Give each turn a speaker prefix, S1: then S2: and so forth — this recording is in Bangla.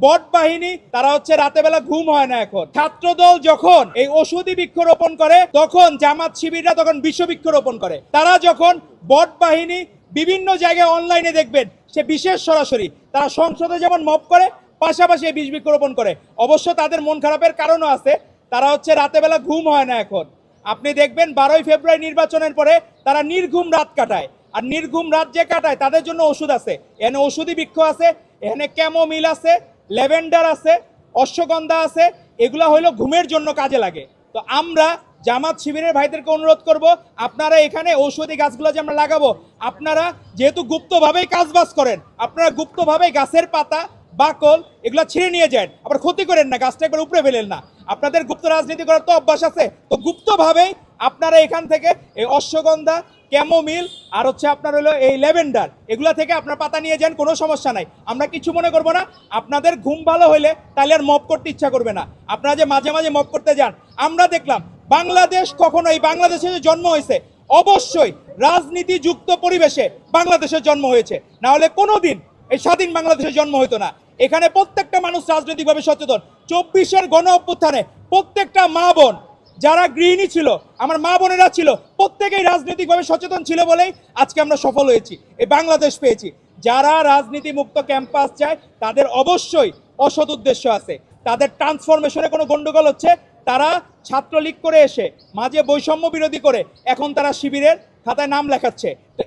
S1: বট বাহিনী তারা হচ্ছে রাতে বেলা ঘুম হয় না। এখন ছাত্রদল যখন এই ওষুধি বৃক্ষরোপণ করে তখন জামাত শিবিররা তখন বিশ্ব বৃক্ষরোপণ করে। তারা যখন বট বাহিনী বিভিন্ন জায়গায় অনলাইনে দেখবেন সে বিশেষ সরাসরি তারা সংসদে যেমন মব করে পাশাপাশি এই বিষ বৃক্ষরোপণ করে। অবশ্য তাদের মন খারাপের কারণও আছে, তারা হচ্ছে রাতে বেলা ঘুম হয় না। এখন আপনি দেখবেন 12ই ফেব্রুয়ারি নির্বাচনের পরে তারা নির্ঘুম রাত কাটায়, আর নির্ঘুম রাত যে কাটায় তাদের জন্য ওষুধ আছে। এখানে ওষুধি বৃক্ষ আছে, এখানে ক্যামোমিল আছে, ল্যাভেন্ডার আছে, অশ্বগন্ধা আছে, এগুলা হইলো ঘুমের জন্য কাজে লাগে। তো আমরা জামাত শিবিরের ভাইদেরকে অনুরোধ করব, আপনারা এখানে ঔষধি গাছগুলো যে আমরা লাগাবো, আপনারা যেহেতু গুপ্তভাবেই কাজবাজ করেন, আপনারা গুপ্তভাবেই গাছের পাতা বাকল এগুলা ছিঁড়ে নিয়ে যান, আবার ক্ষতি করেন না, গাছটা একবার উপরে ফেলেন না। আপনাদের গুপ্ত রাজনীতি করার তো অভ্যাস আছে, তো গুপ্তভাবেই আপনারা এখান থেকে এই অশ্বগন্ধা, ক্যামোমিল আর হচ্ছে আপনার হলো এই ল্যাভেন্ডার এগুলা থেকে আপনার পাতা নিয়ে যান, কোনো সমস্যা নাই, আমরা কিছু মনে করবো না। আপনাদের ঘুম ভালো হইলে তাহলে আর মব করতে ইচ্ছা করবে না। আপনারা যে মাঝে মাঝে মব করতে যান, আমরা দেখলাম বাংলাদেশ কখনো, এই বাংলাদেশে যে জন্ম হয়েছে অবশ্যই রাজনীতি যুক্ত পরিবেশে বাংলাদেশের জন্ম হয়েছে, না হলে কোনোদিন এই স্বাধীন বাংলাদেশের জন্ম হইতো না। এখানে প্রত্যেকটা মানুষ রাজনৈতিকভাবে সচেতন। 24-এর গণ অভ্যুত্থানে প্রত্যেকটা মা বোন যারা গৃহিণী ছিল, আমার মা বোনেরা ছিল, প্রত্যেকেই রাজনৈতিকভাবে সচেতন ছিল বলেই আজকে আমরা সফল হয়েছি, এই বাংলাদেশ পেয়েছি। যারা রাজনীতি মুক্ত ক্যাম্পাস চায় তাদের অবশ্যই অসৎ উদ্দেশ্য আছে, তাদের ট্রান্সফরমেশনে কোনো গন্ডগোল হচ্ছে। তারা ছাত্রলীগ করে এসে মাঝে বৈষম্য বিরোধী করে এখন তারা শিবিরের খাতায় নাম লেখাচ্ছে। তো